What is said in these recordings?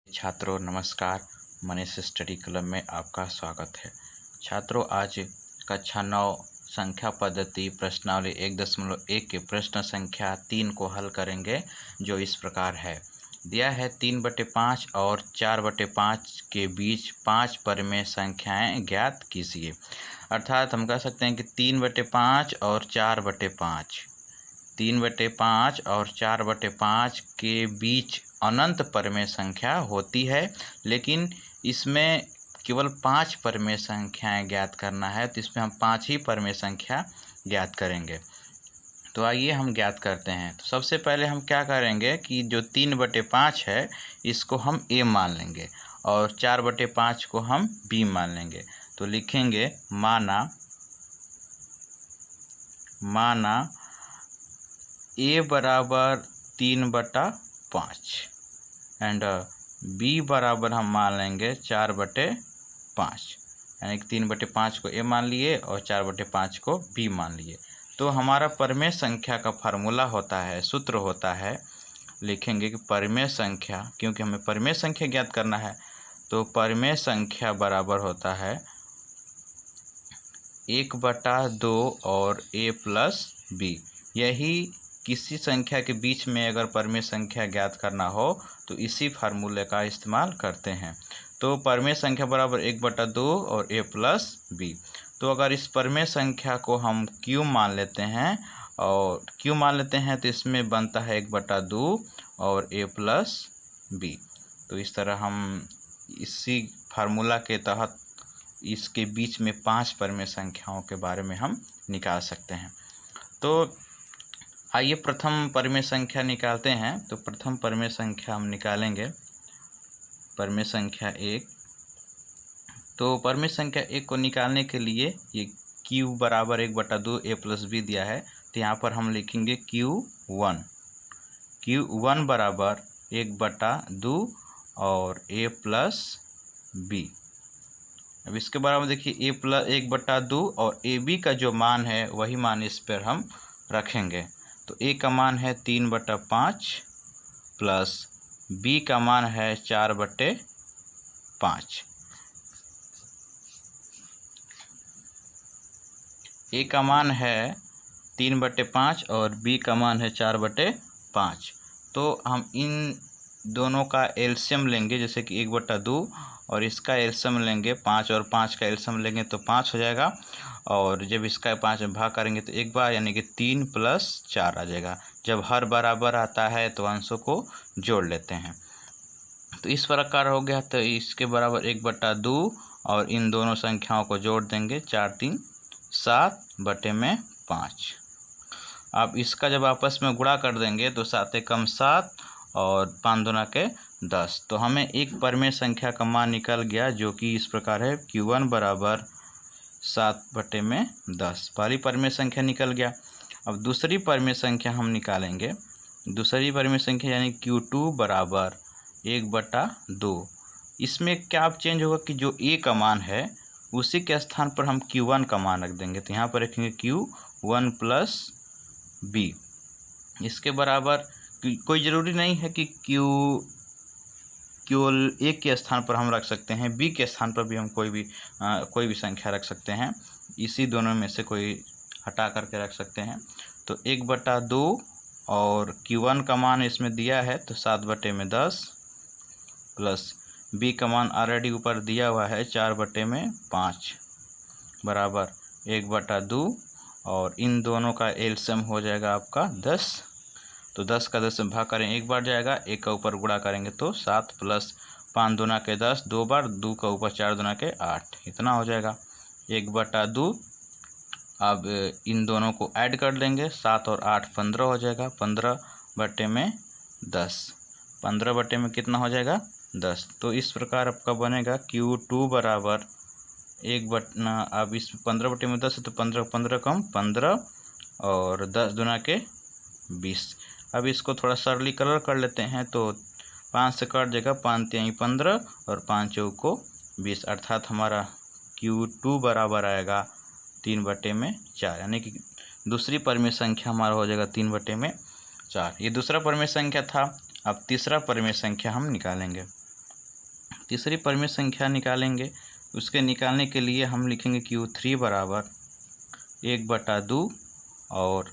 छात्रों नमस्कार। Manish study club में आपका स्वागत है। छात्रों, आज कक्षा 9 संख्या पद्धति प्रश्नावली 1.1 के प्रश्न संख्या 3 को हल करेंगे, जो इस प्रकार है। दिया है 3/5 और 4/5 के बीच 5 परिमेय संख्याएं ज्ञात कीजिए। अर्थात हम कह सकते हैं कि 3/5 और 4/5 3/5 और 4/5 के बीच अनंत परिमेय संख्या होती है, लेकिन इसमें केवल 5 परिमेय संख्याएं ज्ञात करना है, तो इसमें हम 5 ही परिमेय संख्या ज्ञात करेंगे। तो आइए हम ज्ञात करते हैं। तो सबसे पहले हम क्या करेंगे कि जो 3/5 है इसको हम a मान लेंगे और 4/5 को हम b मान लेंगे। तो लिखेंगे माना a बराबर 3/5 एंड b बराबर हम मान लेंगे 4/5, यानी कि 3/5 को a मान लिए और 4/5 को b मान लिए। तो हमारा परिमेय संख्या का फार्मूला होता है, सूत्र होता है, लिखेंगे कि परिमेय संख्या, क्योंकि हमें परिमेय संख्या ज्ञात करना है, तो परिमेय संख्या बराबर होता है 1/2 और a प्लस b। यही किसी संख्या के बीच में अगर परिमेय संख्या ज्ञात करना हो तो इसी फार्मूले का इस्तेमाल करते हैं। तो परिमेय संख्या बराबर 1/2 और a प्लस b। तो अगर इस परिमेय संख्या को हम q मान लेते हैं तो इसमें बनता है 1/2 और a प्लस b। तो इस तरह हम इसी फार्मूला के तहत इसके बीच में 5 परिमेय संख्याओं के बारे में हम निकाल सकते हैं। तो आइए प्रथम परिमेय संख्या निकालते हैं। तो प्रथम परिमेय संख्या हम निकालेंगे, परिमेय संख्या 1। तो परिमेय संख्या 1 को निकालने के लिए ये q बराबर 1/2 a प्लस b दिया है, तो यहाँ पर हम लिखेंगे q1 बराबर 1/2 और a प्लस b। अब इसके बराबर देखिए a प्लस 1/2 और a b का जो मान है वही मान इस पर हम रखेंगे। तो a का मान है 3/5 प्लस b का मान है 4/5। a का मान है 3/5 और b का मान है 4/5। तो हम इन दोनों का एलसीएम लेंगे, जैसे कि 1/2 और इसका एलसीएम लेंगे 5 और 5 का एलसीएम लेंगे तो 5 हो जाएगा, और जब इसका 5 में भाग करेंगे तो एक बार, यानी कि 3 + 4 आ जाएगा। जब हर बराबर आता है तो अंशों को जोड़ लेते हैं। तो इस प्रकार हो गया। तो इसके बराबर 1/2 और इन दोनों संख्याओं को जोड़ देंगे, 4 3 7/5। अब इसका जब आपस में गुणा कर देंगे तो 7 × 7 और 5 दूना के 10। तो हमें एक परिमेय संख्या का मान निकल गया, जो कि इस प्रकार है q1 बराबर 7/10। पहली परिमेय संख्या निकल गया। अब दूसरी परिमेय संख्या हम निकालेंगे। दूसरी परिमेय संख्या यानी q2 बराबर 1/2। इसमें क्या चेंज होगा कि जो a का मान है उसी के स्थान पर हम q1 का मान रख देंगे। तो यहाँ पर रखेंगे q1 प्लस b। इसके बराबर कोई ज़रूरी नहीं है कि केवल a के स्थान पर हम रख सकते हैं, b के स्थान पर भी हम कोई भी संख्या रख सकते हैं। इसी दोनों में से कोई हटा करके रख सकते हैं। तो 1/2 और q1 का मान इसमें दिया है तो 7/10 प्लस b का मान ऑलरेडी ऊपर दिया हुआ है 4/5 बराबर 1/2, और इन दोनों का एलसीएम हो जाएगा आपका 10। तो 10 का 10 में भाग करें एक बार जाएगा, एक का ऊपर गुणा करेंगे तो 7 + 5 दूना के 10 दो बार, 2 का ऊपर 4 दूना के 8, इतना हो जाएगा 1/2। अब इन दोनों को ऐड कर लेंगे, 7 और 8 15 हो जाएगा, 15/10। 15 में कितना हो जाएगा 10। तो इस प्रकार आपका बनेगा q2 बराबर अब इस 15/10 है तो 15 कम 15 और 10 दूना के 20। अब इसको थोड़ा सरलीकरण कर लेते हैं तो 5 से कट जाएगा, 5 × 15 और 5 × 20, अर्थात हमारा q2 बराबर आएगा 3/4, यानी कि दूसरी परिमेय संख्या हमारा हो जाएगा 3/4। ये दूसरा परिमेय संख्या था। अब तीसरा परिमेय संख्या हम निकालेंगे। तीसरी परिमेय संख्या निकालेंगे। उसके निकालने के लिए हम लिखेंगे Q3 बराबर 1/2 और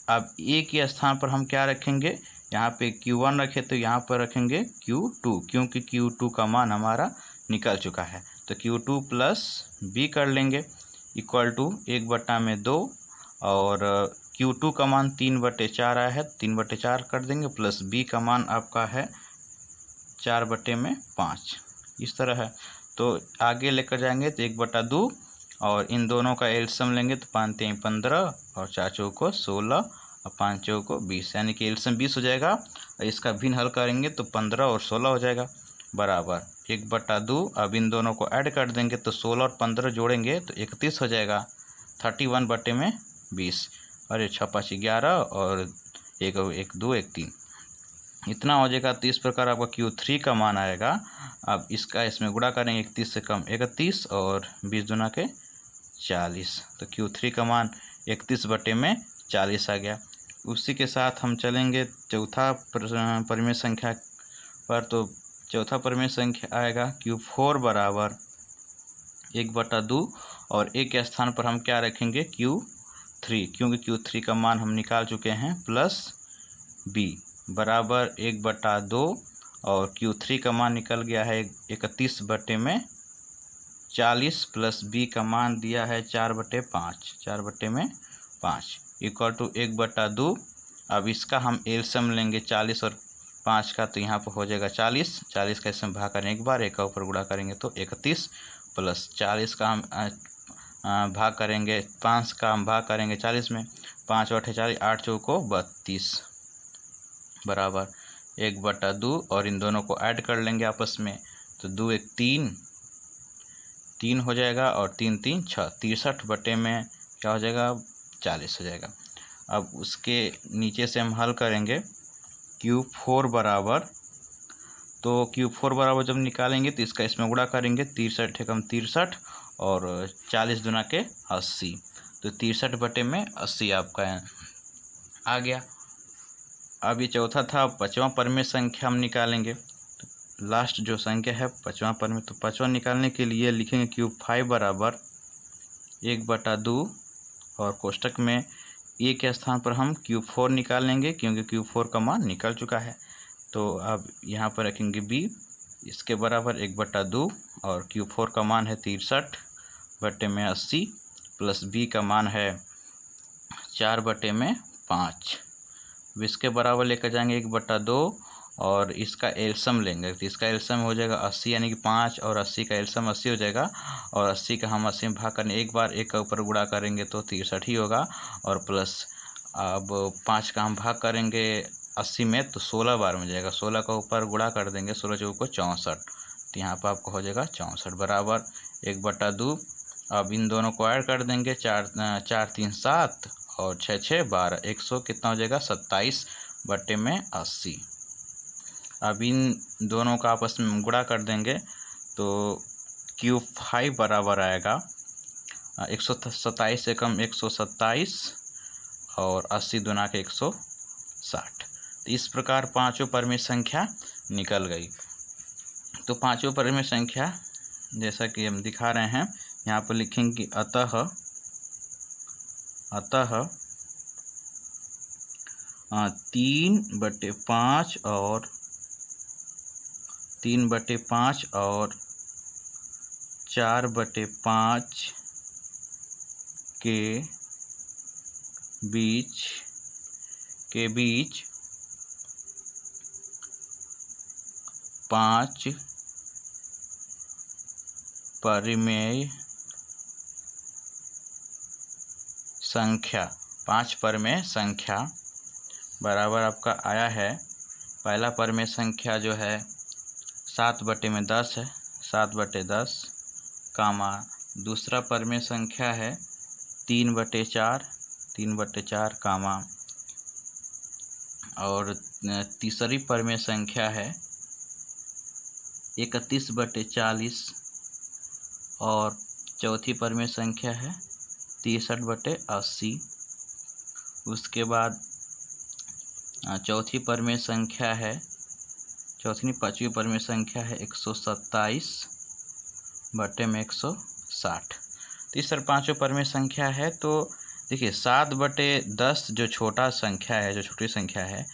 अब ए के स्थान पर हम क्या रखेंगे, यहाँ पे Q1 रखे तो यहाँ पर रखेंगे Q2, क्योंकि Q2 का मान हमारा निकल चुका है। तो Q2 प्लस B कर लेंगे इक्वल टू 1/2 और Q2 का मान 3/4 आया है, 3/4 कर देंगे प्लस B का मान आपका है 4/5 इस तरह है। तो आगे लेकर जाएंगे तो 1/2 और इन दोनों का एलसीएम लेंगे तो 5 3 15 और 4 चौको 16 और 5 चौको 20, यानी कि एलसीएम 20 हो जाएगा। और इसका भिन्न हल करेंगे तो 15 और 16 हो जाएगा बराबर 1/2। अब इन दोनों को ऐड कर देंगे तो 16 और 15 जोड़ेंगे तो 31 हो जाएगा, 31/20। अरे 6 5 11 और 1 1 2 1 3 इतना हो जाएगा। तो इस प्रकार आपका Q3 का मान आएगा। अब इसका इसमें गुणा करेंगे, 31 से कम 31 और 20 दूना के 40, तो Q3 का मान 31/40 आ गया। उसी के साथ हम चलेंगे चौथा परिमेय संख्या पर। तो चौथा परिमेय संख्या आएगा Q4 बराबर 1/2 और एक के स्थान पर हम क्या रखेंगे Q3, क्योंकि Q3 का मान हम निकाल चुके हैं, प्लस B बराबर 1/2 और Q3 का मान निकल गया है 31/40 प्लस B का मान दिया है 4/5, 4/5 इक्वल टू 1/2। अब इसका हम एलसीएम लेंगे 40 और 5 का, तो यहाँ पर हो जाएगा 40, 40 का इसमें भाग करेंगे एक बार, एक का ऊपर गुणा करेंगे तो 31 प्लस 40 का हम भाग करेंगे, 5 का हम भाग करेंगे 40 में, 5 8 40, 8 चौको 32 बराबर 1/2 और इन दोनों को ऐड कर लेंगे आपस में तो 2 1 3 हो जाएगा और 3 3 6, 63 बटे में क्या हो जाएगा 40 हो जाएगा। अब उसके नीचे से हम हल करेंगे Q4 बराबर, तो Q4 बराबर जब निकालेंगे तो इसका इसमें गुणा करेंगे, 63 एकम 63 और 40 दूना के 80, तो 63/80 आपका आ गया। अब ये चौथा था। पांचवा परिमेय संख्या हम निकालेंगे, तो लास्ट जो संख्या है पांचवा परिमेय, तो पांचवा निकालने के लिए लिखेंगे Q5 बराबर 1/2 और कोष्टक में ए के स्थान पर हम Q4 निकालेंगे, क्योंकि Q4 का मान निकल चुका है। तो अब यहाँ पर रखेंगे B इसके बराबर 1/2 और Q4 का मान है 63/80 प्लस B का मान है 4/5, इसके बराबर लेकर जाएंगे 1/2 और इसका एलसीएम लेंगे, तो इसका एलसीएम हो जाएगा 80, यानी कि 5 और 80 का एलसीएम 80 हो जाएगा और 80 का हम 80 में भाग करने एक बार, एक का ऊपर गुणा करेंगे तो 63 ही होगा और प्लस अब 5 का हम भाग करेंगे 80 में तो 16 बार में जाएगा, 16 का ऊपर गुणा कर देंगे 16 चौको 64, तो यहाँ पर आपको हो जाएगा 64 बराबर 1/2। अब इन दोनों को ऐड कर देंगे, 4 3 7 और 6 6 12, 100 कितना हो जाएगा 27/80। अब इन दोनों का आपस में गुणा कर देंगे तो Q5 बराबर आएगा 127 से कम 127 और 80 दूना के 160। तो इस प्रकार पांचों परिमेय संख्या निकल गई। तो पांचों परिमेय संख्या जैसा कि हम दिखा रहे हैं, यहाँ पर लिखेंगे अतः 3/5 और 3/5 और 4/5 के बीच 5 परिमेय संख्या, 5 परिमेय संख्या बराबर आपका आया है। पहला परिमेय संख्या जो है 7/10 है, 7/10 कामा, दूसरा परिमेय संख्या है 3/4, 3/4 कामा, और तीसरी परिमेय संख्या है 31/40 और चौथी परिमेय संख्या है 63/80। उसके बाद चौथी परिमेय संख्या है चौथी पाँचवीं परिमेय संख्या है 127 बटे में 160। तो इस तरह पाँचवीं परिमेय संख्या है। तो देखिए 7/10 जो छोटा संख्या है, जो छोटी संख्या है,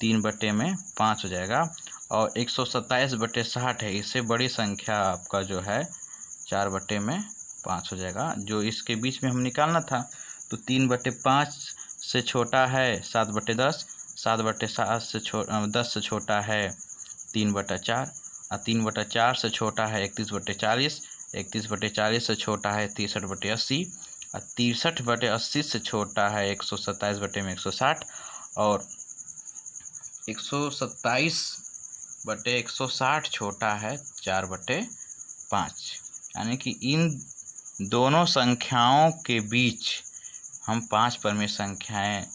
3/5 हो जाएगा। और 127/60 है, इससे बड़ी संख्या आपका जो है 4/5 हो जाएगा। जो इसके बीच में हम निकालना था, तो 3/5 से छोटा है 7/10, 7/7 से 10 से छोटा है 3/4, और 3/4 से छोटा है 31/40, 31/40 से छोटा है 63/80, और 63/80 से छोटा है 127/160, और 127/160 छोटा है 4/5। यानी कि इन दोनों संख्याओं के बीच हम 5 परिमेय संख्याएं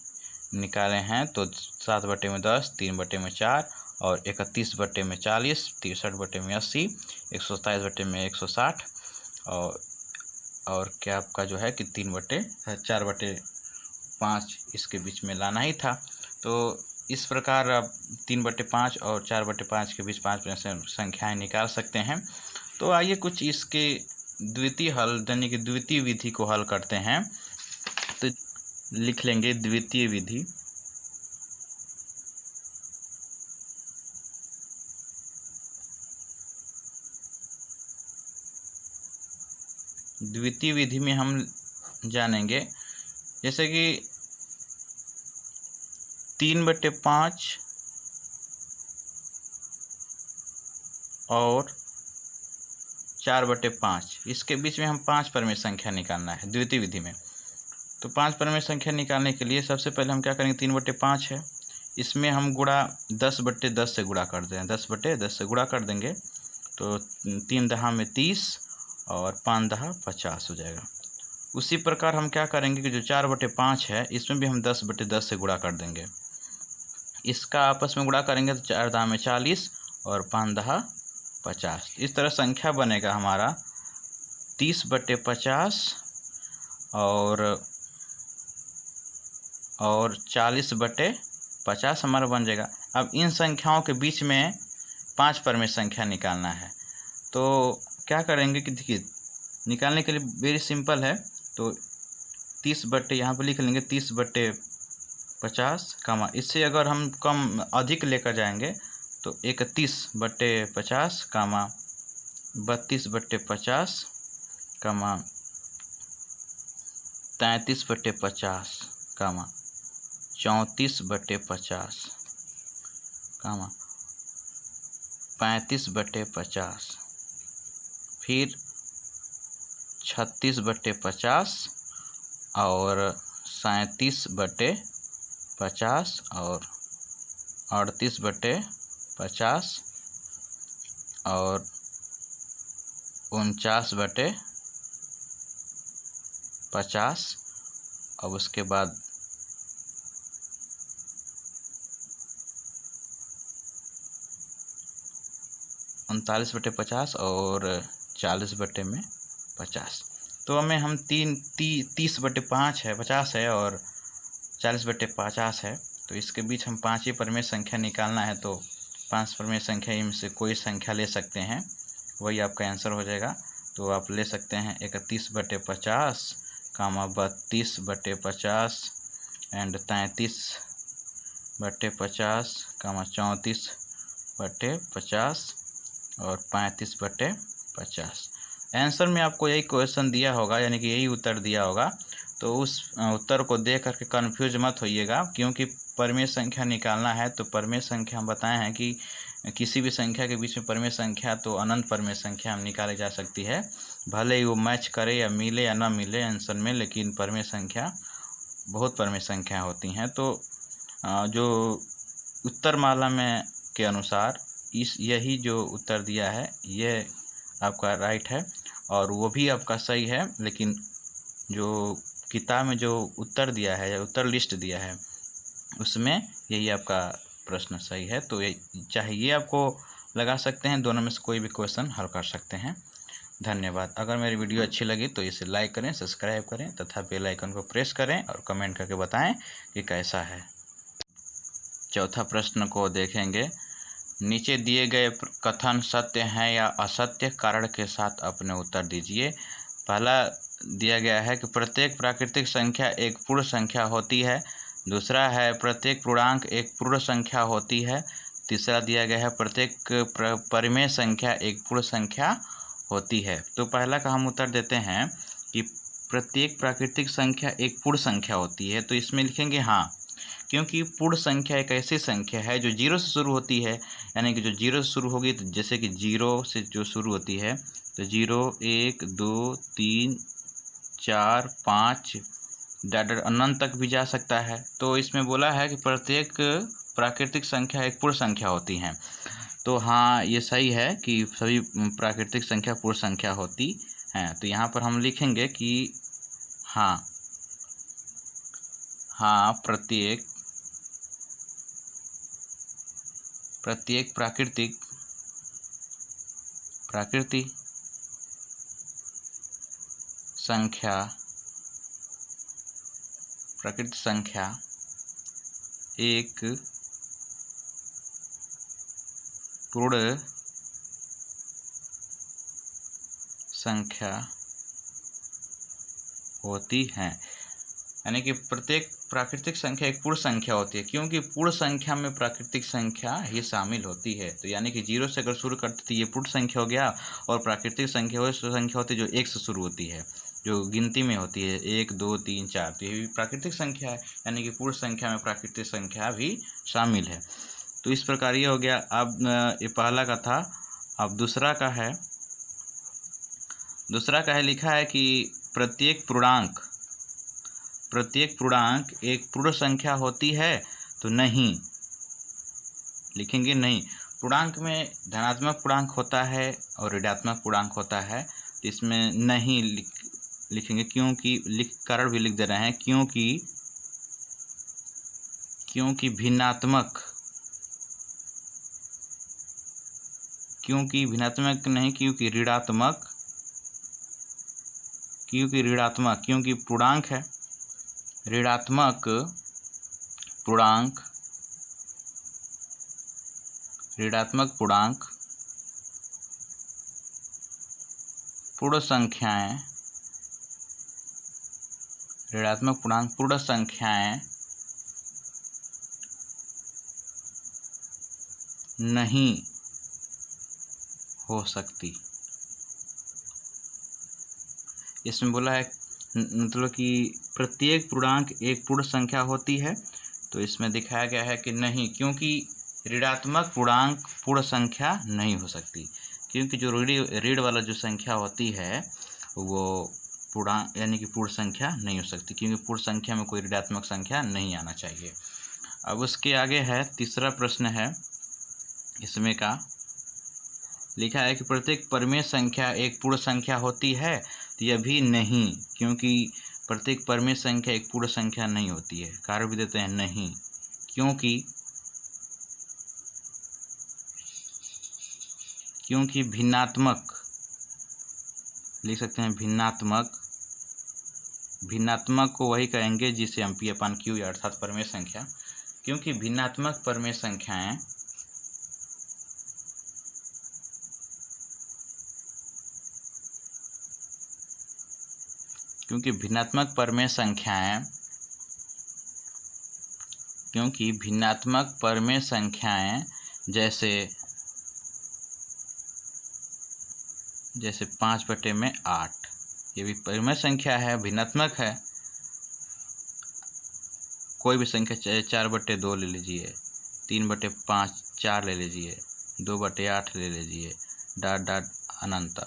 निकाले हैं। तो 7/10, 3/4 और 31/40, 63/80, 127/160 और क्या आपका जो है कि 4/5 इसके बीच में लाना ही था। तो इस प्रकार आप 3/5 और 4/5 के बीच 5 संख्याएं निकाल सकते हैं। तो आइए कुछ इसके द्वितीय हल यानी कि द्वितीय विधि को हल करते हैं। तो लिख लेंगे द्वितीय विधि। द्वितीय विधि में हम जानेंगे जैसे कि 3/5 और 4/5 इसके बीच में हम 5 परिमेय संख्या निकालना है द्वितीय विधि में। तो 5 परिमेय संख्या निकालने के लिए सबसे पहले हम क्या करेंगे, 3/5 है, इसमें हम गुणा 10/10 से गुणा कर दें, 10/10 से गुणा कर देंगे तो 3 दहा में 30 और 5 दहा 50 हो जाएगा। उसी प्रकार हम क्या करेंगे कि जो 4/5 है इसमें भी हम 10/10 से गुणा कर देंगे। इसका आपस में गुणा करेंगे तो 4 दहा में 40 और 5 दहा 50। इस तरह संख्या बनेगा हमारा 30/50 और 40/50 हमारा बन जाएगा। अब इन संख्याओं के बीच में 5 परिमेय संख्या निकालना है। तो क्या करेंगे कि देखिए निकालने के लिए वेरी सिंपल है। तो 30 बटे यहाँ पर लिख लेंगे 30/50 कामा, इससे अगर हम कम अधिक लेकर जाएंगे तो 31/50 कामा 32/50 कामा 33/50 कामा 34/50 कामा 35/50 फिर 36/50 और 37/50 और 38/50 और 49/50। अब उसके बाद 39/50 और 40/50। तो हमें हम 30/5 है, 50 है और 40/50 है। तो इसके बीच हम 5 ही परिमेय संख्या निकालना है। तो 5 परिमेय संख्या इनमें से कोई संख्या ले सकते हैं, वही आपका आंसर हो जाएगा। तो आप ले सकते हैं 31/50 कामा 32/50 एंड 33/50 कामा 34/50 और 35/50। आंसर में आपको यही क्वेश्चन दिया होगा, यानी कि यही उत्तर दिया होगा। तो उस उत्तर को देख करके कन्फ्यूज मत होइएगा, क्योंकि परिमेय संख्या निकालना है। तो परिमेय संख्या हम बताए हैं कि किसी भी संख्या के बीच में परिमेय संख्या तो अनंत परिमेय संख्या हम निकाली जा सकती है, भले ही वो मैच करे या मिले या ना मिले आंसर में, लेकिन परिमेय संख्या बहुत परिमेय संख्या होती हैं। तो जो उत्तरमाला में के अनुसार यही जो उत्तर दिया है ये आपका राइट है, और वो भी आपका सही है। लेकिन जो किताब में जो उत्तर दिया है या उत्तर लिस्ट दिया है उसमें यही आपका प्रश्न सही है। तो चाहिए आपको लगा सकते हैं, दोनों में से कोई भी क्वेश्चन हल कर सकते हैं। धन्यवाद। अगर मेरी वीडियो अच्छी लगी तो इसे लाइक करें, सब्सक्राइब करें तथा बेल आइकन को प्रेस करें और कमेंट करके बताएं कि कैसा है। चौथा प्रश्न को देखेंगे। नीचे दिए गए कथन सत्य हैं या असत्य, कारण के साथ अपने उत्तर दीजिए। पहला दिया गया है कि प्रत्येक प्राकृतिक संख्या एक पूर्ण संख्या होती है। दूसरा है प्रत्येक पूर्णांक एक पूर्ण संख्या होती है। तीसरा दिया गया है प्रत्येक परिमेय संख्या एक पूर्ण संख्या होती है। तो पहला का हम उत्तर देते हैं कि प्रत्येक प्राकृतिक संख्या एक पूर्ण संख्या होती है। तो इसमें लिखेंगे हाँ, क्योंकि पूर्ण संख्या एक ऐसी संख्या है जो जीरो से शुरू होती है, यानी कि जो जीरो से शुरू होगी, तो जैसे कि जीरो से जो शुरू होती है तो 0, 1, 2, 3, 4, 5 डाटा अनंत तक भी जा सकता है। तो इसमें बोला है कि प्रत्येक प्राकृतिक संख्या एक पूर्ण संख्या होती हैं। तो हाँ, ये सही है कि सभी प्राकृतिक संख्या पूर्ण संख्या होती हैं। तो यहाँ पर हम लिखेंगे कि हाँ प्रत्येक प्राकृतिक संख्या एक पूर्ण संख्या होती है। यानी कि प्रत्येक प्राकृतिक संख्या एक पूर्ण संख्या होती है, क्योंकि पूर्ण संख्या में प्राकृतिक संख्या ही शामिल होती है। तो यानी कि जीरो से अगर शुरू करते तो ये पूर्ण संख्या हो गया, और प्राकृतिक संख्या वो संख्या होती है जो एक से शुरू होती है, जो गिनती में होती है 1, 2, 3, 4। तो ये भी प्राकृतिक संख्या है, यानी कि पूर्ण संख्या में प्राकृतिक संख्या भी शामिल है। तो इस प्रकार ये हो गया। अब ये पहला का था। अब दूसरा का है लिखा है कि प्रत्येक पूर्णांक एक पूर्ण संख्या होती है। तो नहीं लिखेंगे, नहीं। पूर्णांक में धनात्मक पूर्णांक होता है और ऋणात्मक पूर्णांक होता है। तो इसमें नहीं लिखेंगे, क्योंकि कारण भी लिख दे रहे हैं, क्योंकि भिन्नात्मक नहीं, क्योंकि ऋणात्मक, क्योंकि पूर्णांक है। ऋणात्मक पूर्णांक पूर्ण संख्याएं नहीं हो सकती। इसमें बोला है मतलब कि प्रत्येक पूर्णांक एक पूर्ण संख्या होती है। तो इसमें दिखाया गया है कि नहीं, क्योंकि ऋणात्मक पूर्णांक पूर्ण संख्या नहीं हो सकती, क्योंकि जो ऋण वाला जो संख्या होती है वो पूर्णांक यानी कि पूर्ण संख्या नहीं हो सकती, क्योंकि पूर्ण संख्या में कोई ऋणात्मक संख्या नहीं आना चाहिए। अब उसके आगे है तीसरा प्रश्न है, इसमें का लिखा है कि प्रत्येक परिमेय संख्या एक पूर्ण संख्या होती है। तो यह भी नहीं, क्योंकि प्रत्येक परिमेय संख्या एक पूर्ण संख्या नहीं होती है। कारण भी देते हैं नहीं, क्योंकि भिन्नात्मक लिख सकते हैं। भिन्नात्मक को वही कहेंगे जिसे हम P/Q अर्थात परिमेय संख्या, क्योंकि भिन्नात्मक परिमेय संख्याएं क्योंकि भिन्नात्मक परिमेय संख्याएं जैसे 5/8 ये भी परिमेय संख्या है, भिन्नात्मक है। कोई भी संख्या, चाहे 4/2 ले लीजिए, 3/5 4 ले लीजिए, 2/8 ले लीजिए, डॉट अनंत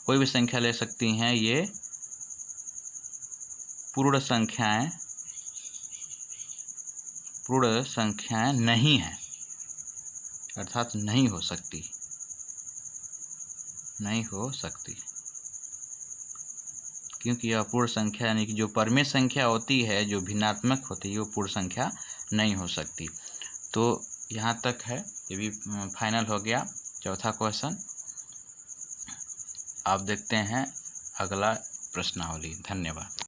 कोई भी संख्या ले सकती हैं। ये पूर्ण संख्याएं नहीं है, अर्थात नहीं हो सकती, क्योंकि यह पूर्ण संख्या यानी कि जो परिमेय संख्या होती है, जो भिन्नात्मक होती है, वो पूर्ण संख्या नहीं हो सकती। तो यहाँ तक है, ये भी फाइनल हो गया चौथा क्वेश्चन। आप देखते हैं अगला प्रश्नावली। धन्यवाद।